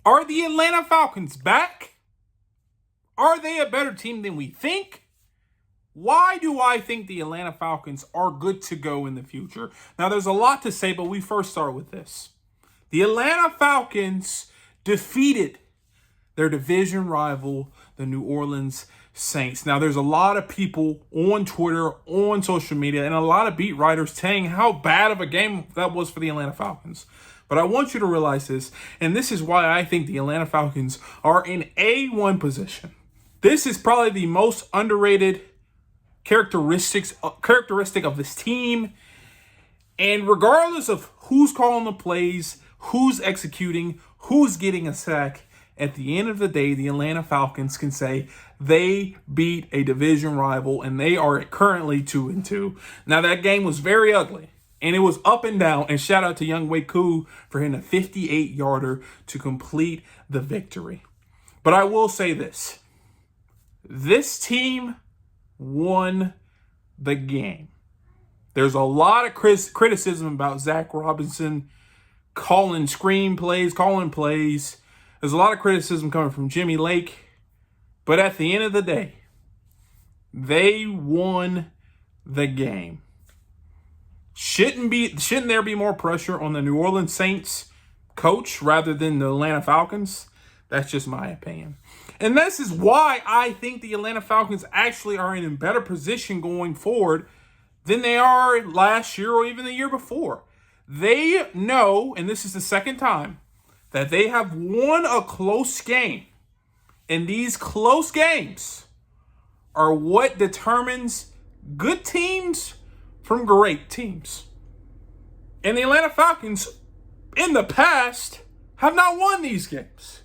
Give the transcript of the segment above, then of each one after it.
Are the Atlanta Falcons back? Are they a better team than we think? Why do I think the Atlanta Falcons are good to go in the future? Now, there's a lot to say, but we first start with this. The Atlanta Falcons defeated their division rival, the New Orleans Saints. Now, there's a lot of people on Twitter, on social media, and a lot of beat writers saying how bad of a game that was for the Atlanta Falcons. But I want you to realize this, and this is why I think the Atlanta Falcons are in A1 position. This is probably the most underrated characteristic of this team. And regardless of who's calling the plays, who's executing, who's getting a sack, at the end of the day, the Atlanta Falcons can say they beat a division rival, and they are currently 2-2. Now, that game was very ugly, and it was up and down. And shout out to Young Wei Koo for hitting a 58-yarder to complete the victory. But I will say this. This team won the game. There's a lot of criticism about Zach Robinson calling plays. There's a lot of criticism coming from Jimmy Lake. But at the end of the day, they won the game. Shouldn't there be more pressure on the New Orleans Saints coach rather than the Atlanta Falcons? That's just my opinion. And this is why I think the Atlanta Falcons actually are in a better position going forward than they are last year or even the year before. They know, and this is the second time, that they have won a close game. And these close games are what determines good teams from great teams. And the Atlanta Falcons, in the past, have not won these games.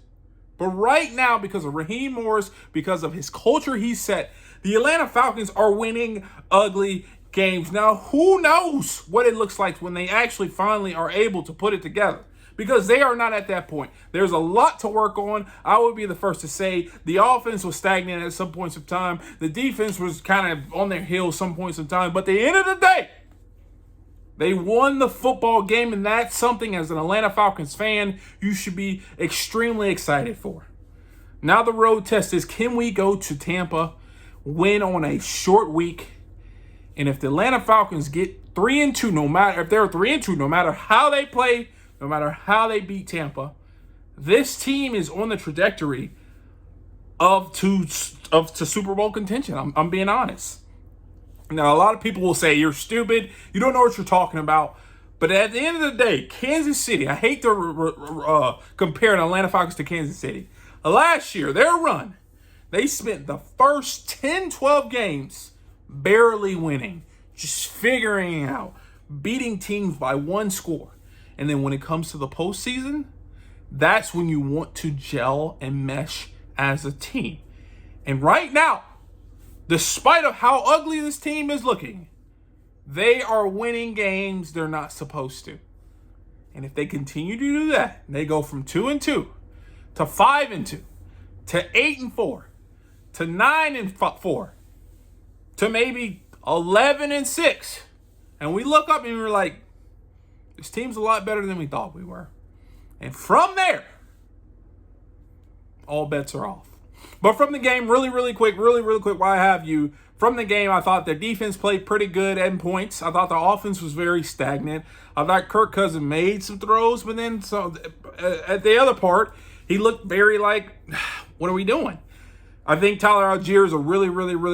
But right now, because of Raheem Morris, because of his culture he set, the Atlanta Falcons are winning ugly games. Now, who knows what it looks like when they actually finally are able to put it together? Because they are not at that point. There's a lot to work on. I would be the first to say the offense was stagnant at some points of time. The defense was kind of on their heels some points of time. But at the end of the day, they won the football game, and that's something as an Atlanta Falcons fan you should be extremely excited for. Now the road test is, can we go to Tampa, win on a short week? And if the Atlanta Falcons get 3-2, no matter how they play, no matter how they beat Tampa, this team is on the trajectory to Super Bowl contention. I'm being honest. Now, a lot of people will say, you're stupid. You don't know what you're talking about. But at the end of the day, Kansas City, I hate to compare the Atlanta Falcons to Kansas City. Last year, their run, they spent the first 10, 12 games barely winning, just figuring out, beating teams by one score. And then when it comes to the postseason, that's when you want to gel and mesh as a team. And right now, despite of how ugly this team is looking, they are winning games they're not supposed to. And if they continue to do that, they go from 2-2 to 5-2 to 8-4 to 9-4 to maybe 11-6. And we look up and we're like, this team's a lot better than we thought we were. And from there, all bets are off. But from the game, really quick, while I have you, from the game, I thought their defense played pretty good at points. I thought the offense was very stagnant. I thought Kirk Cousins made some throws, but then at the other part, he looked very like, what are we doing? I think Tyler Algier is a really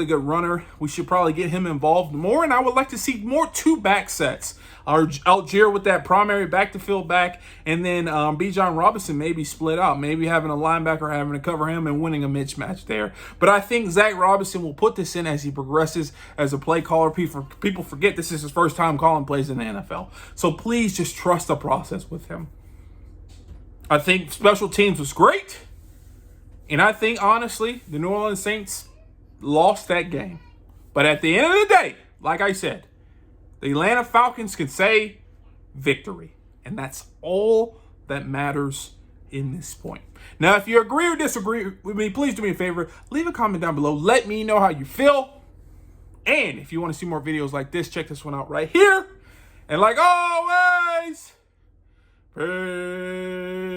good runner. We should probably get him involved more, and I would like to see more two-back sets. Algier with that primary back-to-field back, and then Bijan Robinson maybe split out, maybe having a linebacker having to cover him and winning a mismatch there. But I think Zach Robinson will put this in as he progresses as a play caller. People forget this is his first time calling plays in the NFL. So please just trust the process with him. I think special teams was great. And I think, honestly, the New Orleans Saints lost that game. But at the end of the day, like I said, the Atlanta Falcons can say victory. And that's all that matters in this point. Now, if you agree or disagree with me, please do me a favor. Leave a comment down below. Let me know how you feel. And if you want to see more videos like this, check this one out right here. And like always, peace.